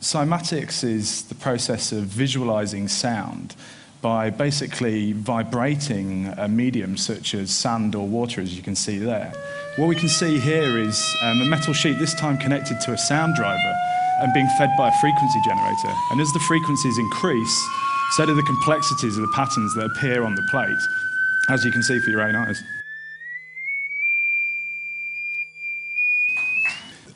Cymatics is the process of visualizing sound by basically vibrating a medium such as sand or water, as you can see there. What we can see here is a metal sheet, this time connected to a sound driver and being fed by a frequency generator. And as the frequencies increase, so do the complexities of the patterns that appear on the plate, as you can see for your own eyes.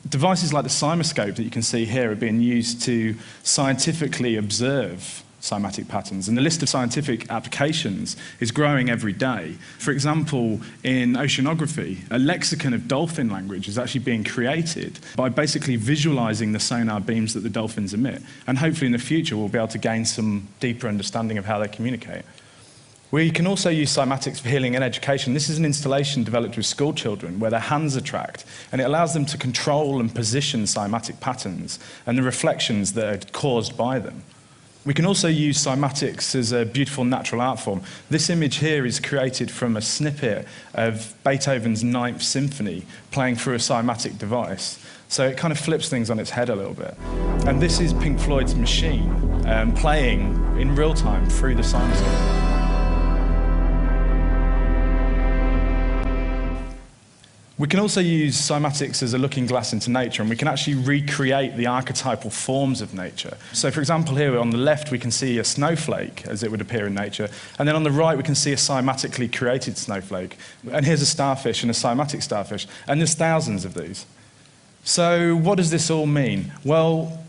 Devices like the cymoscope that you can see here are being used to scientifically observe cymatic patterns, and the list of scientific applications is growing every day. For example, in oceanography, a lexicon of dolphin language is actually being created by basically visualizing the sonar beams that the dolphins emit, and hopefully in the future we'll be able to gain some deeper understanding of how they communicate. We can also use cymatics for healing and education. This is an installation developed with school children where their hands are tracked, and it allows them to control and position cymatic patterns and the reflections that are caused by them. We can also use cymatics as a beautiful natural art form. This image here is created from a snippet of Beethoven's Ninth Symphony playing through a cymatic device. So it kind of flips things on its head a little bit. And this is Pink Floyd's Machine playing in real time through the cymoscope. We can also use cymatics as a looking glass into nature, and we can actually recreate the archetypal forms of nature. So for example, here on the left we can see a snowflake as it would appear in nature, and then on the right we can see a cymatically created snowflake. And here's a starfish and a cymatic starfish, and there's thousands of these. So what does this all mean? Well,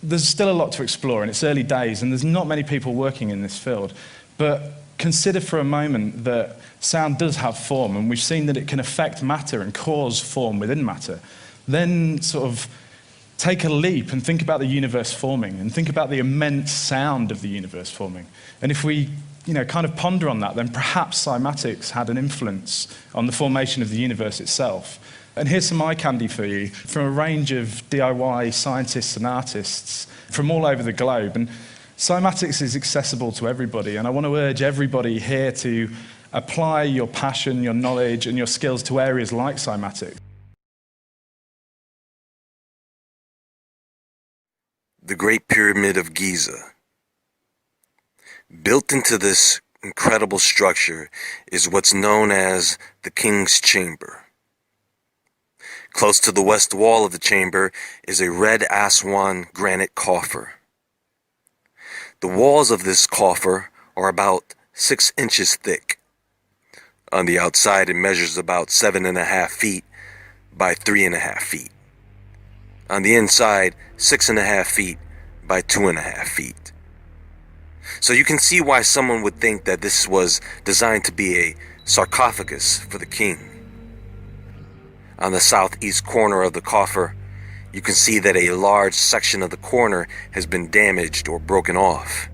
there's still a lot to explore, and it's early days, and there's not many people working in this field. But consider for a moment that sound does have form, and we've seen that it can affect matter and cause form within matter. Then sort of take a leap and think about the universe forming, and think about the immense sound of the universe forming. And if we kind of ponder on that, then perhaps cymatics had an influence on the formation of the universe itself. And here's some eye candy for you from a range of DIY scientists and artists from all over the globe. And cymatics is accessible to everybody, and I want to urge everybody here to apply your passion, your knowledge, and your skills to areas like cymatics. The Great Pyramid of Giza. Built into this incredible structure is what's known as the King's Chamber. Close to the west wall of the chamber is a red Aswan granite coffer. The walls of this coffer are about 6 inches thick. On the outside, it measures about 7.5 feet by 3.5 feet. On the inside, 6.5 feet by 2.5 feet. So you can see why someone would think that this was designed to be a sarcophagus for the king. On the southeast corner of the coffer, you can see that a large section of the corner has been damaged or broken off.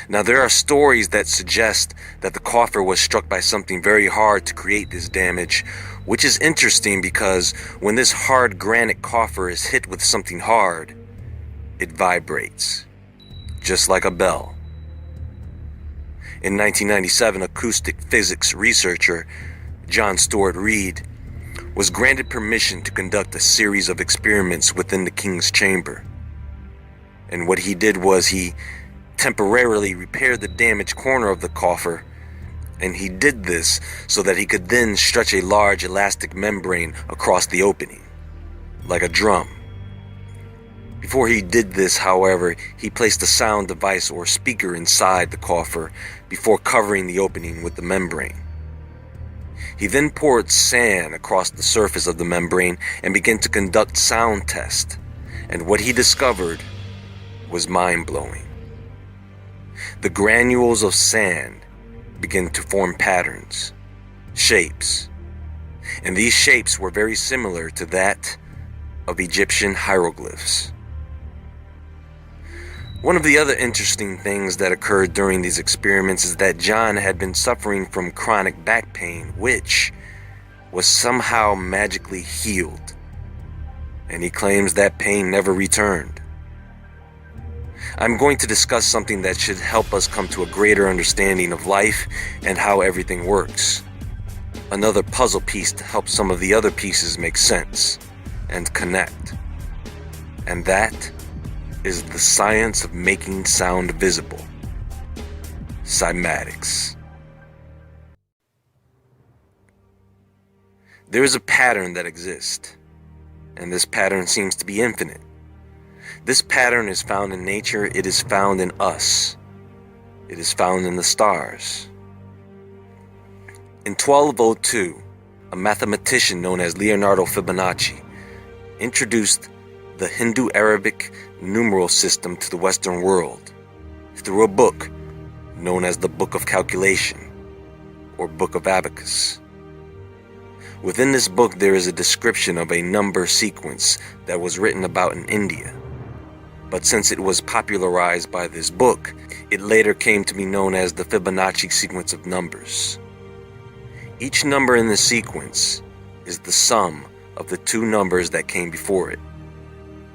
Now, there are stories that suggest that the coffer was struck by something very hard to create this damage, which is interesting because when this hard granite coffer is hit with something hard, it vibrates, just like a bell. In 1997, acoustic physics researcher John Stuart Reid was granted permission to conduct a series of experiments within the King's Chamber. And what he did was he temporarily repaired the damaged corner of the coffer, and he did this so that he could then stretch a large elastic membrane across the opening, like a drum. Before he did this, however, he placed a sound device or speaker inside the coffer before covering the opening with the membrane. He then poured sand across the surface of the membrane and began to conduct sound tests, and what he discovered was mind-blowing. The granules of sand began to form patterns, shapes, and these shapes were very similar to that of Egyptian hieroglyphs. One of the other interesting things that occurred during these experiments is that John had been suffering from chronic back pain, which was somehow magically healed, and he claims that pain never returned. I'm going to discuss something that should help us come to a greater understanding of life and how everything works. Another puzzle piece to help some of the other pieces make sense and connect. and that is the science of making sound visible. Cymatics. There is a pattern that exists, and this pattern seems to be infinite. This pattern is found in nature, it is found in us, it is found in the stars. In 1202, a mathematician known as Leonardo Fibonacci introduced the Hindu-Arabic numeral system to the Western world through a book known as the Book of Calculation, or Book of Abacus. Within this book there is a description of a number sequence that was written about in India, but since it was popularized by this book, it later came to be known as the Fibonacci sequence of numbers. Each number in the sequence is the sum of the two numbers that came before it.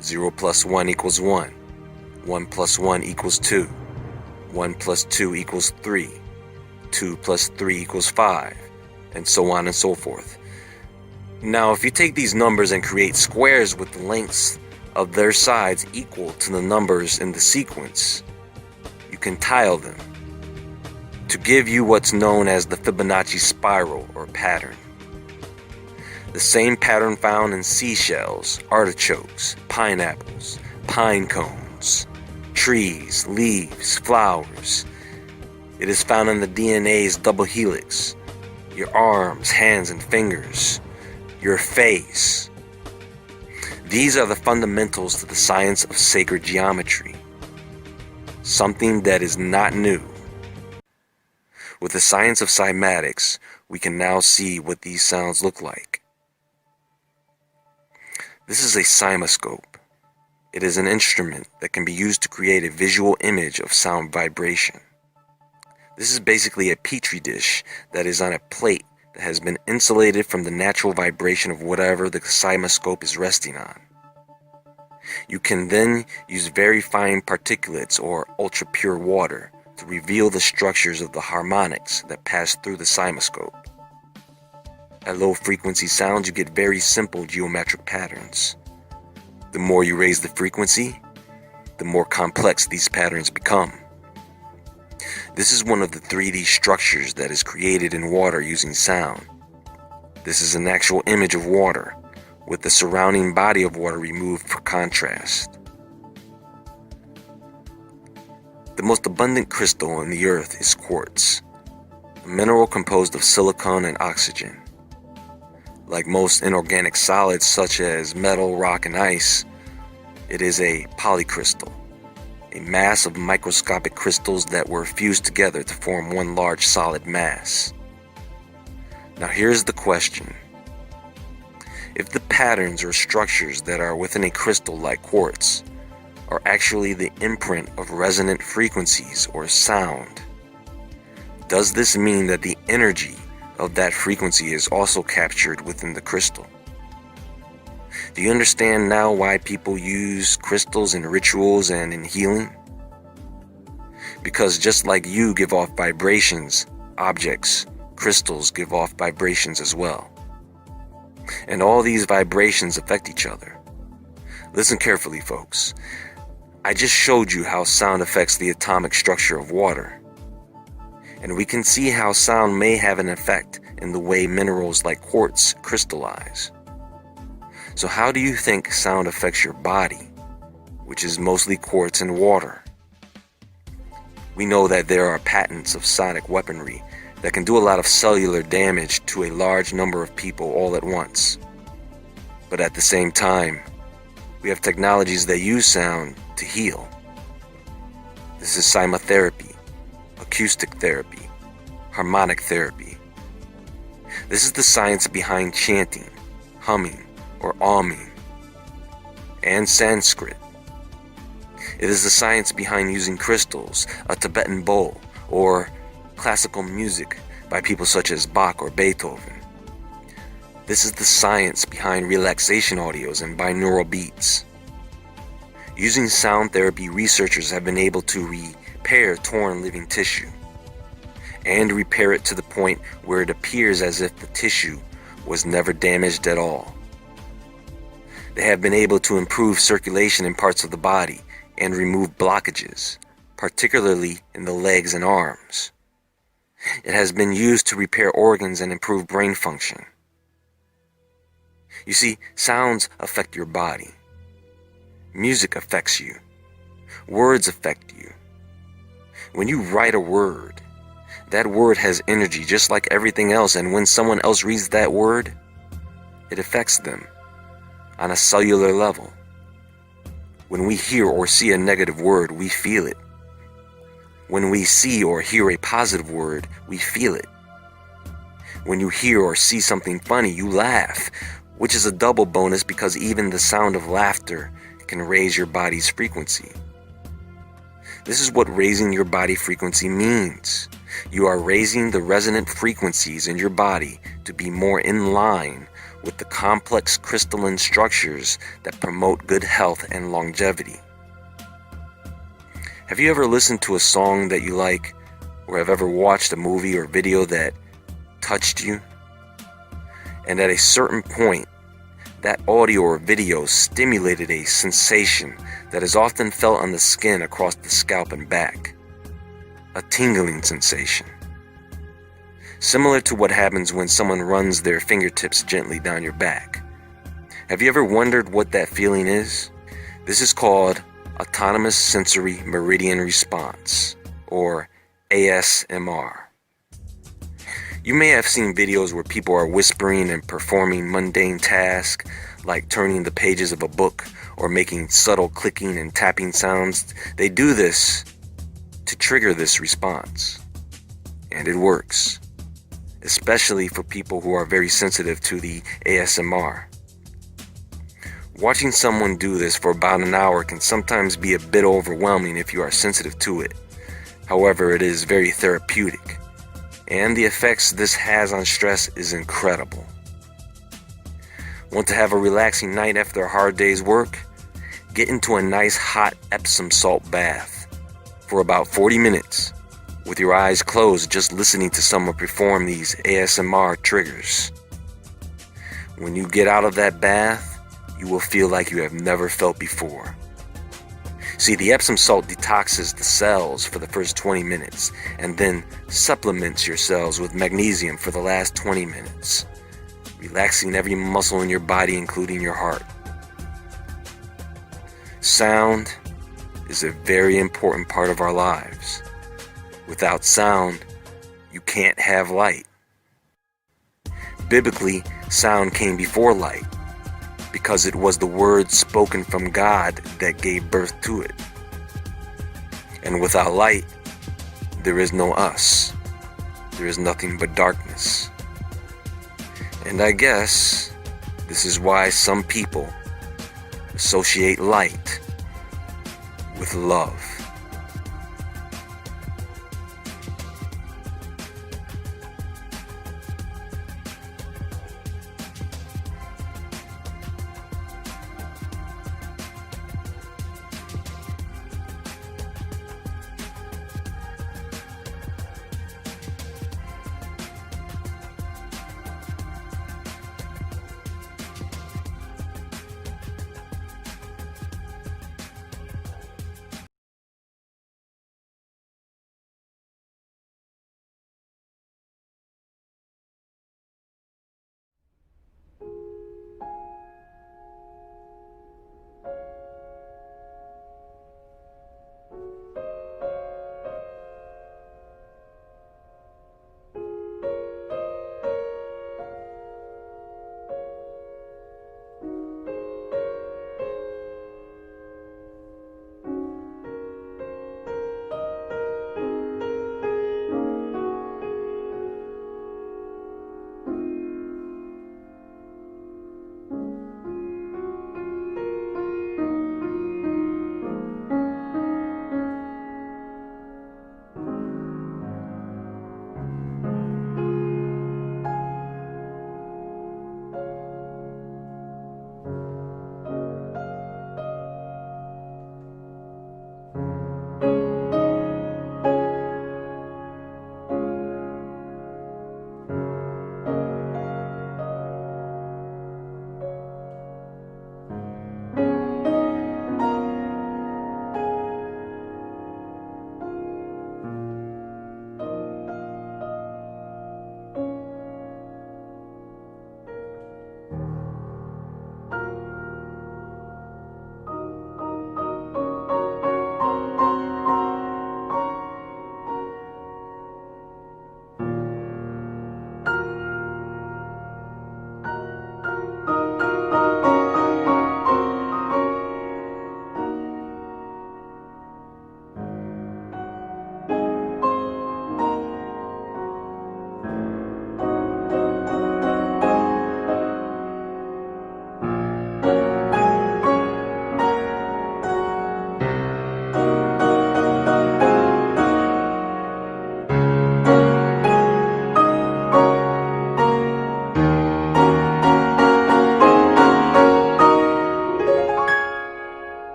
0 plus 1 equals 1, 1 plus 1 equals 2, 1 plus 2 equals 3, 2 plus 3 equals 5, and so on and so forth. Now, if you take these numbers and create squares with the lengths of their sides equal to the numbers in the sequence, you can tile them to give you what's known as the Fibonacci spiral or pattern. The same pattern found in seashells, artichokes, pineapples, pine cones, trees, leaves, flowers. It is found in the DNA's double helix, your arms, hands, and fingers, your face. These are the fundamentals to the science of sacred geometry, something that is not new. With the science of cymatics, we can now see what these sounds look like. This is a cymoscope. It is an instrument that can be used to create a visual image of sound vibration. This is basically a petri dish that is on a plate that has been insulated from the natural vibration of whatever the cymoscope is resting on. You can then use very fine particulates or ultra-pure water to reveal the structures of the harmonics that pass through the cymoscope. At low frequency sounds, you get very simple geometric patterns. The more you raise the frequency, the more complex these patterns become. This is one of the 3D structures that is created in water using sound. This is an actual image of water, with the surrounding body of water removed for contrast. The most abundant crystal in the earth is quartz, a mineral composed of silicon and oxygen. Like most inorganic solids such as metal, rock, and ice, it is a polycrystal, a mass of microscopic crystals that were fused together to form one large solid mass. Now here's the question. If the patterns or structures that are within a crystal like quartz are actually the imprint of resonant frequencies or sound, does this mean that the energy of that frequency is also captured within the crystal? Do you understand now why people use crystals in rituals and in healing? Because just like you give off vibrations, objects, crystals give off vibrations as well. And all these vibrations affect each other. Listen carefully, folks. I just showed you how sound affects the atomic structure of water. And we can see how sound may have an effect in the way minerals like quartz crystallize. So how do you think sound affects your body, which is mostly quartz and water? We know that there are patents of sonic weaponry that can do a lot of cellular damage to a large number of people all at once. But at the same time, we have technologies that use sound to heal. This is cymotherapy, acoustic therapy, harmonic therapy. This is the science behind chanting, humming, or alming, and Sanskrit. It is the science behind using crystals, a Tibetan bowl, or classical music by people such as Bach or Beethoven. This is the science behind relaxation audios and binaural beats. Using sound therapy, researchers have been able to repair torn living tissue and repair it to the point where it appears as if the tissue was never damaged at all. They have been able to improve circulation in parts of the body and remove blockages, particularly in the legs and arms. It has been used to repair organs and improve brain function. You see, sounds affect your body. Music affects you. Words affect you. When you write a word, that word has energy just like everything else, and when someone else reads that word, it affects them on a cellular level. When we hear or see a negative word, we feel it. When we see or hear a positive word, we feel it. When you hear or see something funny, you laugh, which is a double bonus because even the sound of laughter can raise your body's frequency. This is what raising your body frequency means. You are raising the resonant frequencies in your body to be more in line with the complex crystalline structures that promote good health and longevity. Have you ever listened to a song that you like, or have ever watched a movie or video that touched you? And at a certain point, that audio or video stimulated a sensation that is often felt on the skin across the scalp and back. A tingling sensation. Similar to what happens when someone runs their fingertips gently down your back. Have you ever wondered what that feeling is? This is called Autonomous Sensory Meridian Response, or ASMR. You may have seen videos where people are whispering and performing mundane tasks like turning the pages of a book or making subtle clicking and tapping sounds. They do this to trigger this response. And it works, especially for people who are very sensitive to the ASMR. Watching someone do this for about an hour can sometimes be a bit overwhelming if you are sensitive to it. However, it is very therapeutic, and the effects this has on stress is incredible. Want to have a relaxing night after a hard day's work? Get into a nice hot Epsom salt bath for about 40 minutes with your eyes closed, just listening to someone perform these ASMR triggers. When you get out of that bath, you will feel like you have never felt before. See, the Epsom salt detoxes the cells for the first 20 minutes and then supplements your cells with magnesium for the last 20 minutes, relaxing every muscle in your body, including your heart. Sound is a very important part of our lives. Without sound, you can't have light. Biblically, sound came before light, because it was the word spoken from God that gave birth to it. And without light, there is no us. There is nothing but darkness. And I guess this is why some people associate light with love.